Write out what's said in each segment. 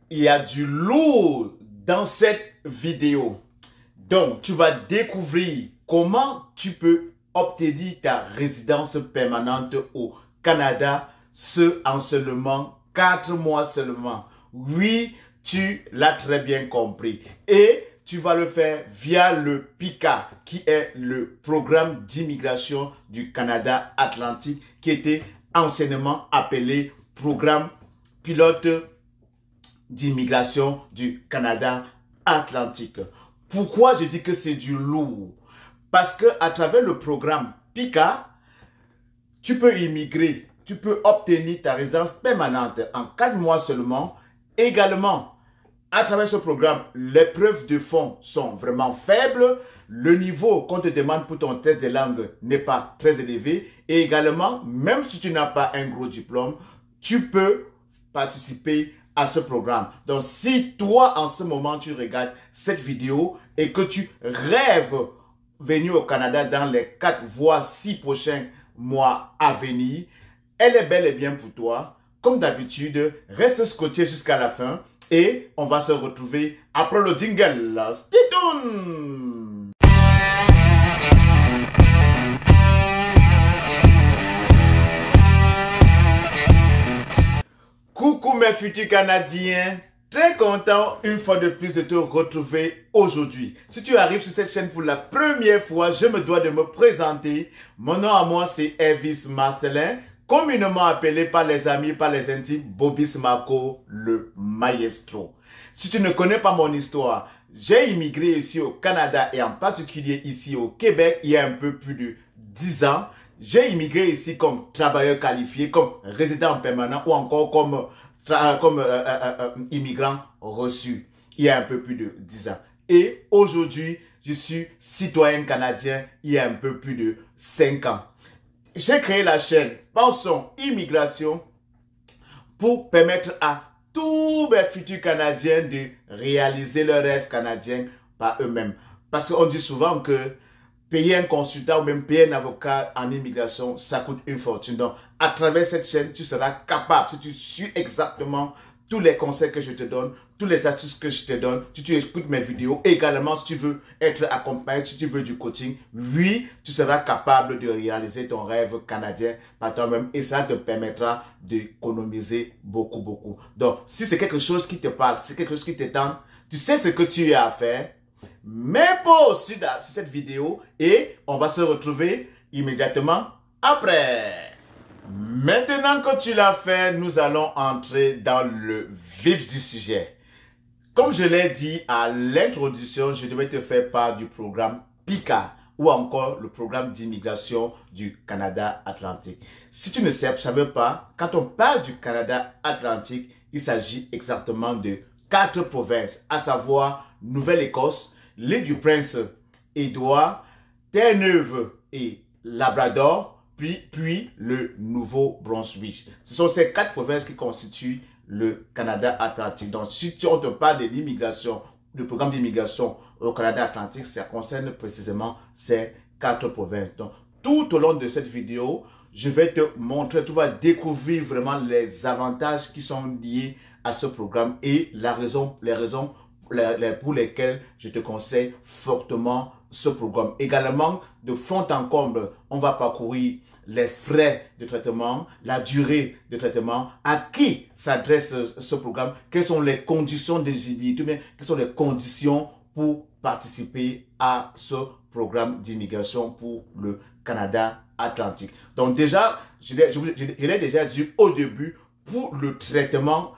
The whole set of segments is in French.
il y a du lourd dans cette vidéo. Donc, tu vas découvrir comment tu peux obtenir ta résidence permanente au Canada en seulement 4 mois seulement. Oui, tu l'as très bien compris. Et tu vas le faire via le PICA, qui est le programme d'immigration du Canada Atlantique, qui était anciennement appelé programme pilote d'immigration du Canada Atlantique. Pourquoi je dis que c'est du lourd? Parce que à travers le programme PICA, tu peux immigrer, tu peux obtenir ta résidence permanente en 4 mois seulement. Également, à travers ce programme, les preuves de fonds sont vraiment faibles. Le niveau qu'on te demande pour ton test de langue n'est pas très élevé. Et également, même si tu n'as pas un gros diplôme, tu peux participer à ce programme. Donc, si toi, en ce moment, tu regardes cette vidéo et que tu rêves venir au Canada dans les 4 voire 6 prochains mois à venir, elle est bel et bien pour toi. Comme d'habitude, reste scotché jusqu'à la fin et on va se retrouver après le jingle. Stay tuned! Coucou mes futurs Canadiens, très content une fois de plus de te retrouver aujourd'hui. Si tu arrives sur cette chaîne pour la première fois, je me dois de me présenter. Mon nom à moi c'est Elvis Marcelin, communément appelé par les amis, par les intimes, Bobby Marco, le maestro. Si tu ne connais pas mon histoire, j'ai immigré ici au Canada et en particulier ici au Québec il y a un peu plus de 10 ans. J'ai immigré ici comme travailleur qualifié, comme résident permanent ou encore comme immigrant reçu il y a un peu plus de 10 ans. Et aujourd'hui, je suis citoyen canadien il y a un peu plus de 5 ans. J'ai créé la chaîne Pensons Immigration pour permettre à tous mes futurs Canadiens de réaliser leurs rêves canadiens par eux-mêmes. Parce qu'on dit souvent que payer un consultant ou même payer un avocat en immigration, ça coûte une fortune. Donc, à travers cette chaîne, tu seras capable, si tu suis exactement tous les conseils que je te donne, toutes les astuces que je te donne, si tu écoutes mes vidéos, également si tu veux être accompagné, si tu veux du coaching, oui, tu seras capable de réaliser ton rêve canadien par toi-même et ça te permettra d'économiser beaucoup. Donc, si c'est quelque chose qui te parle, si c'est quelque chose qui te tente, tu sais ce que tu as à faire, mets pause sur cette vidéo et on va se retrouver immédiatement après. Maintenant que tu l'as fait, nous allons entrer dans le vif du sujet. Comme je l'ai dit à l'introduction, je devais te faire part du programme PICA ou encore le programme d'immigration du Canada Atlantique. Si tu ne savais pas, quand on parle du Canada Atlantique, il s'agit exactement de 4 provinces, à savoir Nouvelle-Écosse, l'île du Prince-Édouard, Terre-Neuve et Labrador, puis le Nouveau-Brunswick. Ce sont ces 4 provinces qui constituent le Canada Atlantique. Donc, si on te parle de l'immigration, du programme d'immigration au Canada Atlantique, ça concerne précisément ces 4 provinces. Donc, tout au long de cette vidéo, je vais te montrer, tu vas découvrir vraiment les avantages qui sont liés à ce programme et les raisons pour lesquelles je te conseille fortement ce programme. Également, de fond en comble, on va parcourir les frais de traitement, la durée de traitement, à qui s'adresse ce programme, quelles sont les conditions d'éligibilité, quelles sont les conditions pour participer à ce programme d'immigration pour le Canada Atlantique. Donc déjà, je l'ai déjà dit au début, pour le traitement,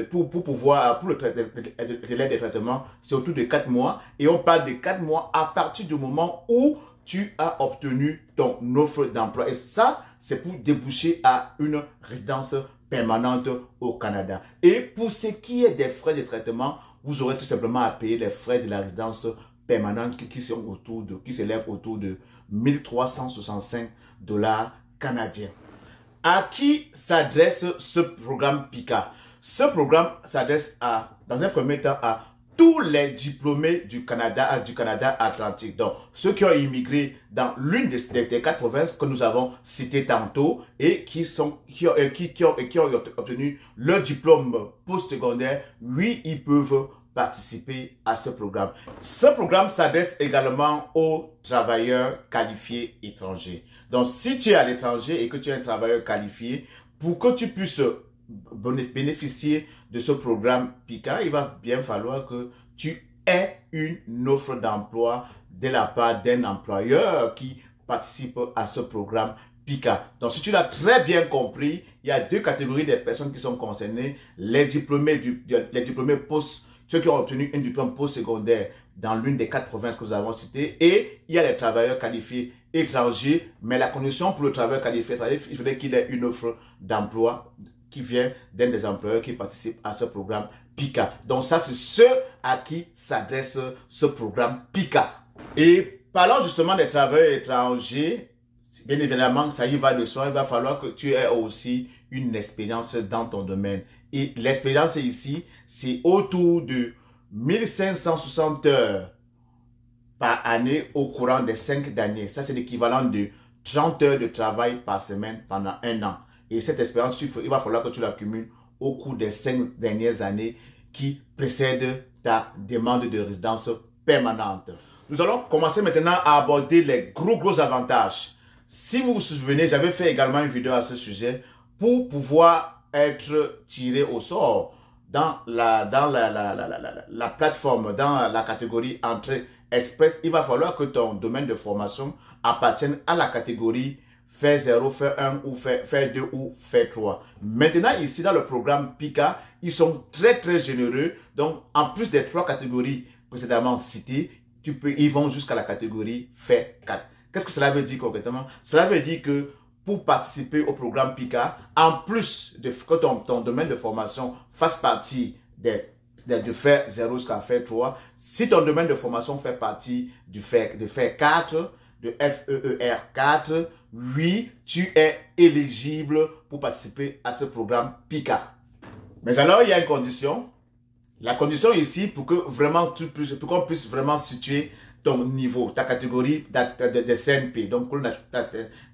pour le délai de traitement, c'est autour de 4 mois. Et on parle de 4 mois à partir du moment où tu as obtenu ton offre d'emploi. Et ça, c'est pour déboucher à une résidence permanente au Canada. Et pour ce qui est des frais de traitement, vous aurez tout simplement à payer les frais de la résidence permanente qui s'élèvent autour de 1365 $ canadiens. À qui s'adresse ce programme PICA? Ce programme s'adresse dans un premier temps à tous les diplômés du Canada Atlantique. Donc, ceux qui ont immigré dans l'une des 4 provinces que nous avons citées tantôt et qui ont obtenu leur diplôme postsecondaire, oui, ils peuvent participer à ce programme. Ce programme s'adresse également aux travailleurs qualifiés étrangers. Donc, si tu es à l'étranger et que tu es un travailleur qualifié, pour que tu puisses bénéficier de ce programme PICA, il va bien falloir que tu aies une offre d'emploi de la part d'un employeur qui participe à ce programme PICA. Donc, si tu l'as très bien compris, il y a 2 catégories de personnes qui sont concernées. Les diplômés ceux qui ont obtenu un diplôme postsecondaire dans l'une des 4 provinces que nous avons citées, et il y a les travailleurs qualifiés étrangers, mais la condition pour le travailleur qualifié étranger, il faudrait qu'il ait une offre d'emploi qui vient d'un des employeurs qui participent à ce programme PICA. Donc ça, c'est ceux à qui s'adresse ce programme PICA. Et parlons justement des travailleurs étrangers, bien évidemment, ça y va de soi, il va falloir que tu aies aussi une expérience dans ton domaine. Et l'expérience ici, c'est autour de 1560 heures par année au courant des 5 années. Ça, c'est l'équivalent de 30 heures de travail par semaine pendant 1 an. Et cette expérience, il va falloir que tu l'accumules au cours des 5 dernières années qui précèdent ta demande de résidence permanente. Nous allons commencer maintenant à aborder les gros avantages. Si vous vous souvenez, j'avais fait également une vidéo à ce sujet pour pouvoir être tiré au sort dans la plateforme, dans la catégorie entrée express. Il va falloir que ton domaine de formation appartienne à la catégorie fait 0, fait 1 ou fait 2 ou fait 3. Maintenant, ici, dans le programme PICA, ils sont très généreux. Donc, en plus des 3 catégories précédemment citées, ils vont jusqu'à la catégorie fait 4. Qu'est-ce que cela veut dire concrètement? Cela veut dire que pour participer au programme PICA, en plus de que ton domaine de formation fasse partie de fait 0 jusqu'à fait 3, si ton domaine de formation fait partie de fait 4, de FEER 4, oui, tu es éligible pour participer à ce programme PICA. Mais alors, il y a une condition. La condition ici, pour qu'on puisse vraiment situer ton niveau, ta catégorie de CNP, donc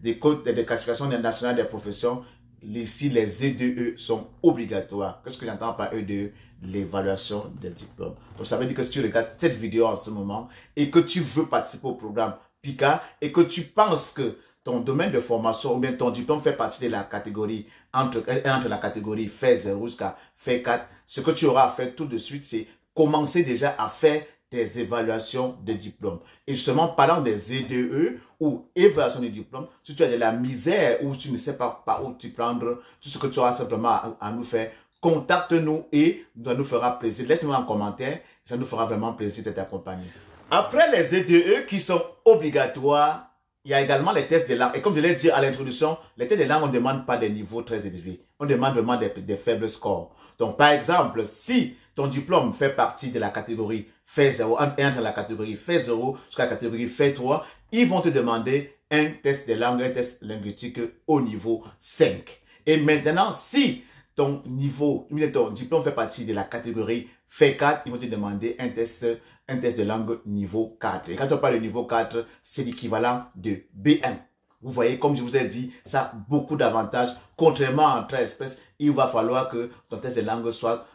des codes de classification nationale des professions, ici les EDE sont obligatoires. Qu'est-ce que j'entends par EDE? L'évaluation des diplômes. Donc ça veut dire que si tu regardes cette vidéo en ce moment et que tu veux participer au programme PICA et que tu penses que ton domaine de formation ou bien ton diplôme fait partie de la catégorie, entre la catégorie fait 0 jusqu'à fait 4, ce que tu auras à faire tout de suite, c'est commencer déjà à faire des évaluations de diplômes. Et justement, parlant des EDE ou évaluation de diplômes, si tu as de la misère ou tu ne sais pas par où tu prendre, tout ce que tu auras simplement à nous faire, contacte-nous et ça nous fera plaisir. Laisse-nous un commentaire, ça nous fera vraiment plaisir de t'accompagner. Après les EDE qui sont obligatoires, il y a également les tests de langue. Et comme je l'ai dit à l'introduction, les tests de langue, on ne demande pas des niveaux très élevés. On demande vraiment des faibles scores. Donc, par exemple, si ton diplôme fait partie de la catégorie fait 0, entre la catégorie fait 0 jusqu'à la catégorie fait 3, ils vont te demander un test de langue, un test linguistique au niveau 5. Et maintenant, si ton diplôme fait partie de la catégorie fait 4, ils vont te demander un test de langue niveau 4. Et quand on parle de niveau 4, c'est l'équivalent de B1. Vous voyez, comme je vous ai dit, ça a beaucoup d'avantages. Contrairement à Entrée Express, il va falloir que ton test de langue soit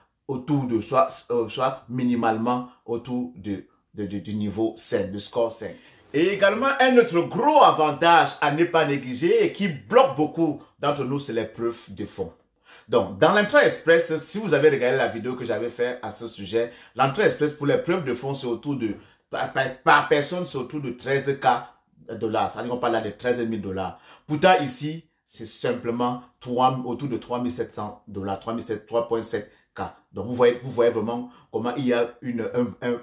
soit minimalement autour du niveau 5, du score 5. Et également, un autre gros avantage à ne pas négliger et qui bloque beaucoup d'entre nous, c'est les preuves de fond. Donc, dans l'entrée express, si vous avez regardé la vidéo que j'avais faite à ce sujet, l'entrée express pour les preuves de fonds, c'est autour de, par personne, c'est autour de 13K dollars. C'est-à-dire qu'on parle là de 13 000 dollars. Pourtant, ici, c'est simplement autour de 3 700 dollars, 3,7K. Donc, vous voyez vraiment comment il y a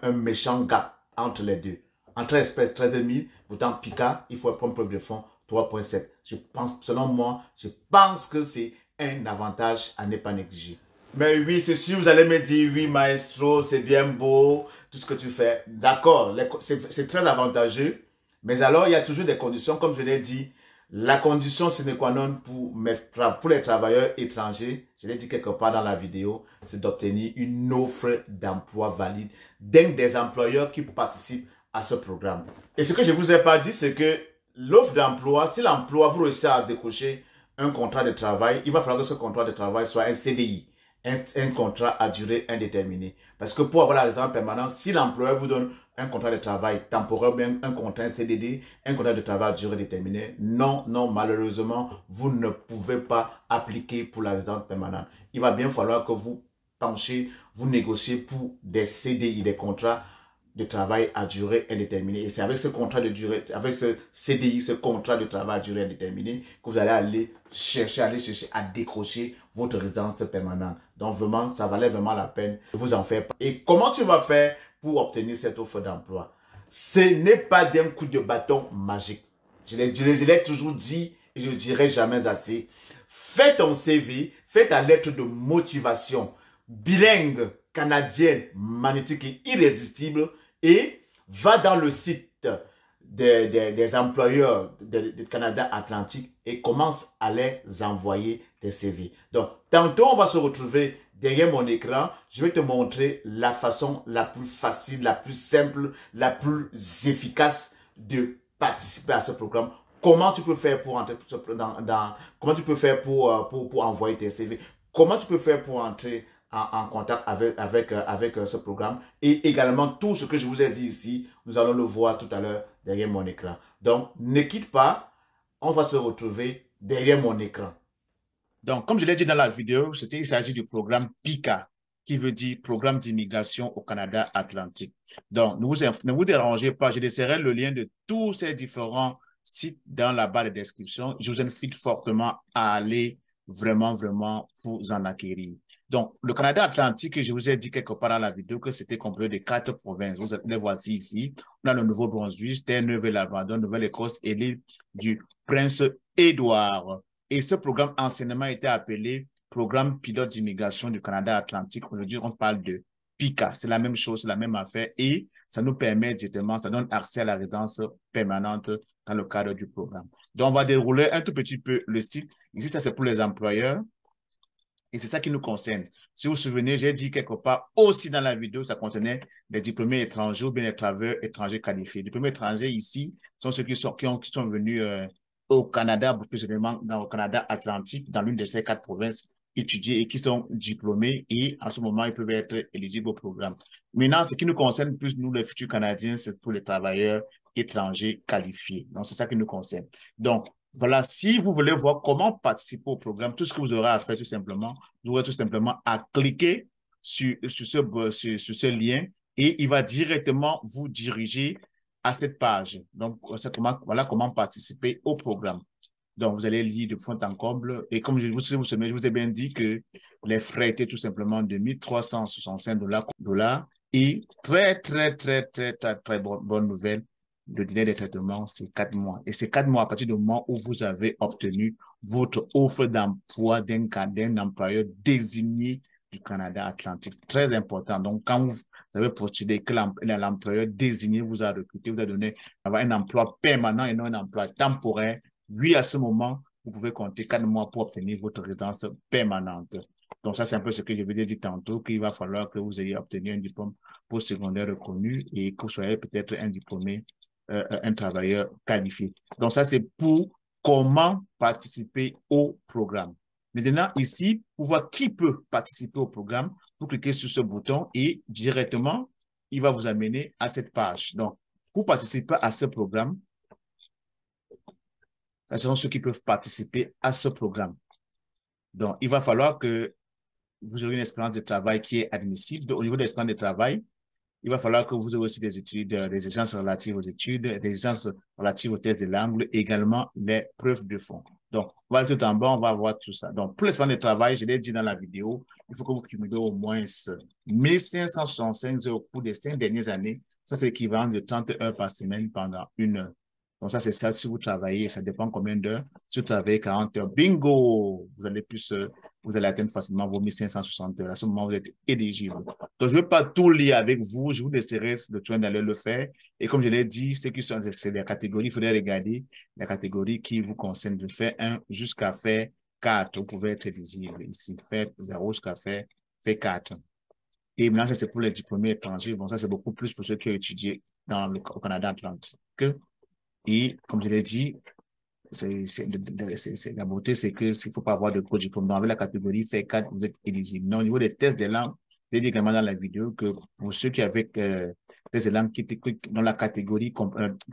un méchant gap entre les deux. Entrée express, 13 000, pourtant, PICA, il faut prendre preuve de fonds, 3,7. Je pense, selon moi, je pense que c'est un avantage à ne pas négliger. Mais oui, c'est sûr, vous allez me dire, oui, maestro, c'est bien beau, tout ce que tu fais. D'accord, c'est très avantageux. Mais alors, il y a toujours des conditions, comme je l'ai dit. La condition sine qua non pour les travailleurs étrangers, je l'ai dit quelque part dans la vidéo, c'est d'obtenir une offre d'emploi valide d'un des employeurs qui participent à ce programme. Et ce que je ne vous ai pas dit, c'est que l'offre d'emploi, si l'emploi vous réussissez à décrocher un contrat de travail, il va falloir que ce contrat de travail soit un CDI, un contrat à durée indéterminée. Parce que pour avoir la résidence permanente, si l'employeur vous donne un contrat de travail temporaire, même un contrat un CDD, un contrat de travail à durée déterminée, non, malheureusement, vous ne pouvez pas appliquer pour la résidence permanente. Il va bien falloir que vous penchez, vous négociez pour des CDI, des contrats de travail à durée indéterminée. Et c'est avec ce contrat de durée, avec ce CDI, ce contrat de travail à durée indéterminée, que vous allez aller chercher à décrocher votre résidence permanente. Donc vraiment, ça valait vraiment la peine de vous en faire. Et comment tu vas faire pour obtenir cette offre d'emploi? Ce n'est pas d'un coup de bâton magique. Je l'ai toujours dit et je ne dirai jamais assez. Fais ton CV, fais ta lettre de motivation bilingue, canadienne, magnétique et irrésistible et va dans le site des employeurs du Canada Atlantique et commence à les envoyer des CV. Donc, tantôt, on va se retrouver derrière mon écran. Je vais te montrer la façon la plus facile, la plus simple, la plus efficace de participer à ce programme. Comment tu peux faire pour entrer comment tu peux faire pour envoyer tes CV? Comment tu peux faire pour entrer en contact avec ce programme? Et également, tout ce que je vous ai dit ici, nous allons le voir tout à l'heure derrière mon écran. Donc, ne quitte pas, on va se retrouver derrière mon écran. Donc, comme je l'ai dit dans la vidéo, il s'agit du programme PICA, qui veut dire Programme d'immigration au Canada Atlantique. Donc, ne vous dérangez pas, je laisserai le lien de tous ces différents sites dans la barre de description. Je vous invite fortement à aller vraiment vous en acquérir. Donc, le Canada Atlantique, je vous ai dit quelque part dans la vidéo que c'était composé de 4 provinces. Vous les voici ici. On a le Nouveau-Brunswick, Terre-Neuve-et-Labrador, Nouvelle-Écosse et l'île du Prince-Édouard. Et ce programme anciennement était appelé Programme pilote d'immigration du Canada Atlantique. Aujourd'hui, on parle de PICA. C'est la même chose, c'est la même affaire. Et ça nous permet directement, ça donne accès à la résidence permanente dans le cadre du programme. Donc, on va dérouler un tout petit peu le site. Ici, ça, c'est pour les employeurs. Et c'est ça qui nous concerne. Si vous vous souvenez, j'ai dit quelque part aussi dans la vidéo, ça concernait les diplômés étrangers ou bien les travailleurs étrangers qualifiés. Les diplômés étrangers ici sont ceux qui sont venus au Canada, plus précisément dans le Canada Atlantique, dans l'une de ces 4 provinces étudiées et qui sont diplômés et en ce moment, ils peuvent être éligibles au programme. Maintenant, ce qui nous concerne plus, nous, les futurs Canadiens, c'est pour les travailleurs étrangers qualifiés. Donc, c'est ça qui nous concerne. Donc, voilà, si vous voulez voir comment participer au programme, tout ce que vous aurez à faire, tout simplement, vous aurez tout simplement à cliquer sur ce lien et il va directement vous diriger à cette page. Donc, voilà comment participer au programme. Donc, vous allez lire de fond en comble. Et comme je vous ai bien dit que les frais étaient tout simplement de 1 365 dollars. Et très bonne nouvelle. Le délai de traitement, c'est 4 mois. Et c'est 4 mois à partir du moment où vous avez obtenu votre offre d'emploi d'un employeur désigné du Canada Atlantique. Très important. Donc, quand vous avez postulé que l'employeur désigné vous a recruté, vous a donné un emploi permanent et non un emploi temporaire, oui, à ce moment, vous pouvez compter 4 mois pour obtenir votre résidence permanente. Donc, ça, c'est un peu ce que je vous ai dit tantôt, qu'il va falloir que vous ayez obtenu un diplôme postsecondaire reconnu et que vous soyez peut-être un diplômé, un travailleur qualifié. Donc, ça, c'est pour comment participer au programme. Maintenant, ici, pour voir qui peut participer au programme, vous cliquez sur ce bouton et directement, il va vous amener à cette page. Donc, pour participer à ce programme, ce sont ceux qui peuvent participer à ce programme. Donc, il va falloir que vous aurez une expérience de travail qui est admissible. Donc, au niveau de l'expérience de travail, il va falloir que vous ayez aussi des études, des exigences relatives aux études, des exigences relatives aux tests de langue, également les preuves de fond. Donc, on va aller tout en bas, on va voir tout ça. Donc, pour l'expérience de travail, je l'ai dit dans la vidéo, il faut que vous cumulez au moins 1565 heures au cours des 5 dernières années. Ça, c'est l'équivalent de 30 heures par semaine pendant 1 heure. Donc, ça, c'est ça si vous travaillez, ça dépend combien d'heures. Si vous travaillez 40 heures, bingo! Vous allez atteindre facilement vos 1560 heures. À ce moment, vous êtes éligible. Donc, je ne vais pas tout lire avec vous. Je vous laisserai le soin d'aller le faire. Et comme je l'ai dit, ceux qui sont, c'est les catégories, il faudrait regarder les catégories qui vous concernent de faire 1 jusqu'à faire 4. Vous pouvez être éligible ici. Faire 0 jusqu'à faire 4. Et maintenant, ça, c'est pour les diplômés étrangers. Bon, ça, c'est beaucoup plus pour ceux qui ont étudié au Canada Atlantique. Et comme je l'ai dit, la beauté, c'est que s'il ne faut pas avoir de gros diplôme. Donc, avec la catégorie fait 4, vous êtes éligible. Mais au niveau des tests des langues, j'ai dit également dans la vidéo que pour ceux qui avaient des langues qui étaient dans la catégorie,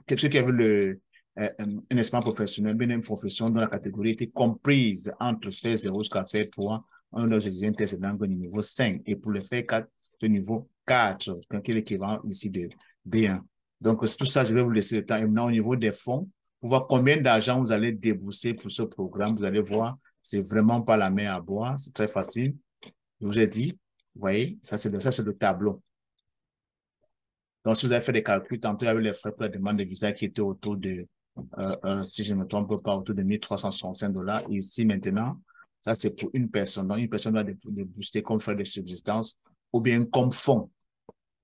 ceux qui avaient un espace professionnel, bien une profession dont la catégorie était comprise entre fait 0 jusqu'à fait 3, on a un test de langue au niveau 5. Et pour le fait 4, au niveau 4, qui est l'équivalent ici de B1. Donc, tout ça, je vais vous laisser le temps. Et maintenant, au niveau des fonds, pour voir combien d'argent vous allez débourser pour ce programme. Vous allez voir, c'est vraiment pas la mer à boire. C'est très facile. Je vous ai dit, vous voyez, ça c'est le tableau. Donc, si vous avez fait des calculs, tantôt, il y avait les frais pour la demande de visa qui étaient autour de, si je ne me trompe pas, autour de 1365 $. Et ici, maintenant, ça c'est pour une personne. Donc, une personne doit débourser comme frais de subsistance ou bien comme fonds,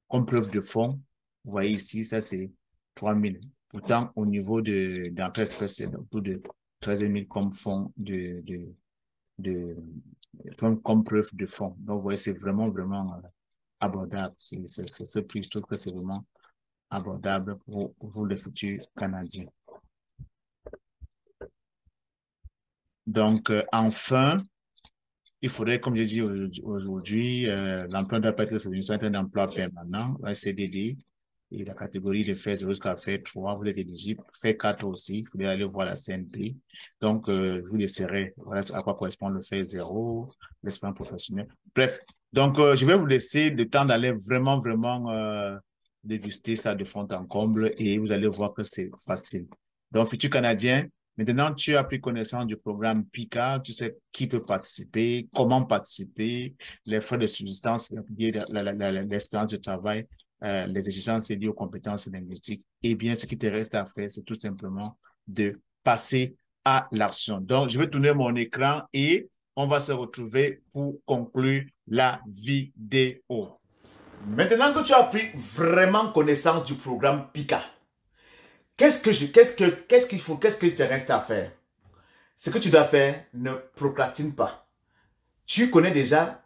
comme preuve de fonds. Vous voyez ici, ça c'est 3 000. Pourtant, au niveau d'entrée espèce, c'est autour de 13 000 comme fonds comme preuve de fonds. Donc, vous voyez, c'est vraiment, vraiment abordable. C'est ce prix, je trouve que c'est vraiment abordable pour vous, les futurs Canadiens. Donc, enfin, il faudrait, comme j'ai dit aujourd'hui, l'emploi doit pas être sur un emploi permanent, un CDD, et la catégorie de fait 0 jusqu'à fait 3, vous êtes éligible. Fait 4 aussi, vous pouvez aller voir la CNP. Donc, je vous laisserai, voilà à quoi correspond le fait 0, l'expérience professionnelle. Bref, donc, je vais vous laisser le temps d'aller vraiment, vraiment déguster ça de fond en comble et vous allez voir que c'est facile. Donc, futur Canadien, maintenant, tu as pris connaissance du programme PICA, tu sais qui peut participer, comment participer, les frais de subsistance, l'expérience de travail, les exigences liées aux compétences linguistiques. Eh bien, ce qui te reste à faire, c'est tout simplement de passer à l'action. Donc, je vais tourner mon écran et on va se retrouver pour conclure la vidéo. Maintenant que tu as pris vraiment connaissance du programme PICA, qu'est-ce qu'il te reste à faire? Ce que tu dois faire, ne procrastine pas. Tu connais déjà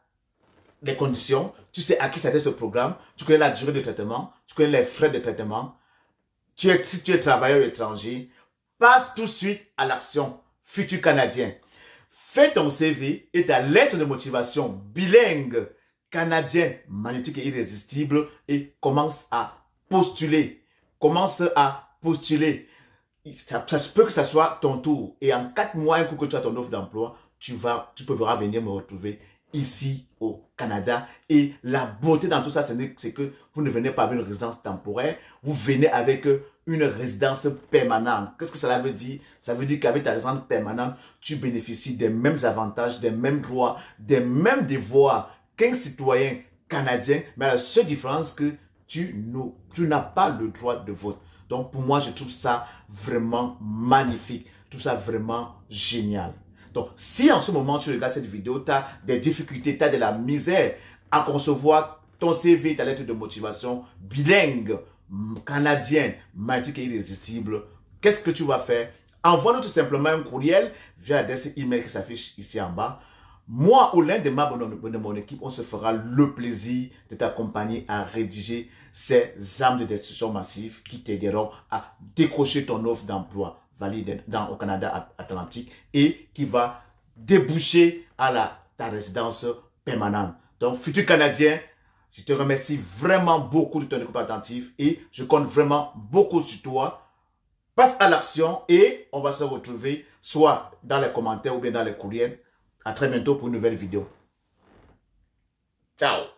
les conditions, tu sais à qui s'adresse ce programme, tu connais la durée de traitement, tu connais les frais de traitement. Si tu es travailleur étranger, passe tout de suite à l'action. Futur Canadien. Fais ton CV et ta lettre de motivation bilingue, canadien, magnétique et irrésistible et commence à postuler. Commence à postuler. Ça se peut que ce soit ton tour. Et en 4 mois, un coup que tu as ton offre d'emploi, tu peux venir me retrouver ici au Canada. Et la beauté dans tout ça, c'est que vous ne venez pas avec une résidence temporaire, vous venez avec une résidence permanente. Qu'est-ce que cela veut dire? Ça veut dire qu'avec ta résidence permanente, tu bénéficies des mêmes avantages, des mêmes droits, des mêmes devoirs qu'un citoyen canadien, mais la seule différence que tu n'as pas le droit de vote. Donc pour moi, je trouve ça vraiment magnifique, je trouve ça vraiment génial. Donc, si en ce moment tu regardes cette vidéo, tu as des difficultés, tu as de la misère à concevoir ton CV, ta lettre de motivation bilingue, canadien, magnétique et irrésistible, qu'est-ce que tu vas faire? Envoie-nous tout simplement un courriel via l'adresse email qui s'affiche ici en bas. Moi ou l'un des membres de mon équipe, on se fera le plaisir de t'accompagner à rédiger ces armes de destruction massive qui t'aideront à décrocher ton offre d'emploi valide au Canada Atlantique et qui va déboucher à ta résidence permanente. Donc, futur Canadien, je te remercie vraiment beaucoup de ton écoute attentive et je compte vraiment beaucoup sur toi. Passe à l'action et on va se retrouver soit dans les commentaires ou bien dans les courriels. À très bientôt pour une nouvelle vidéo. Ciao!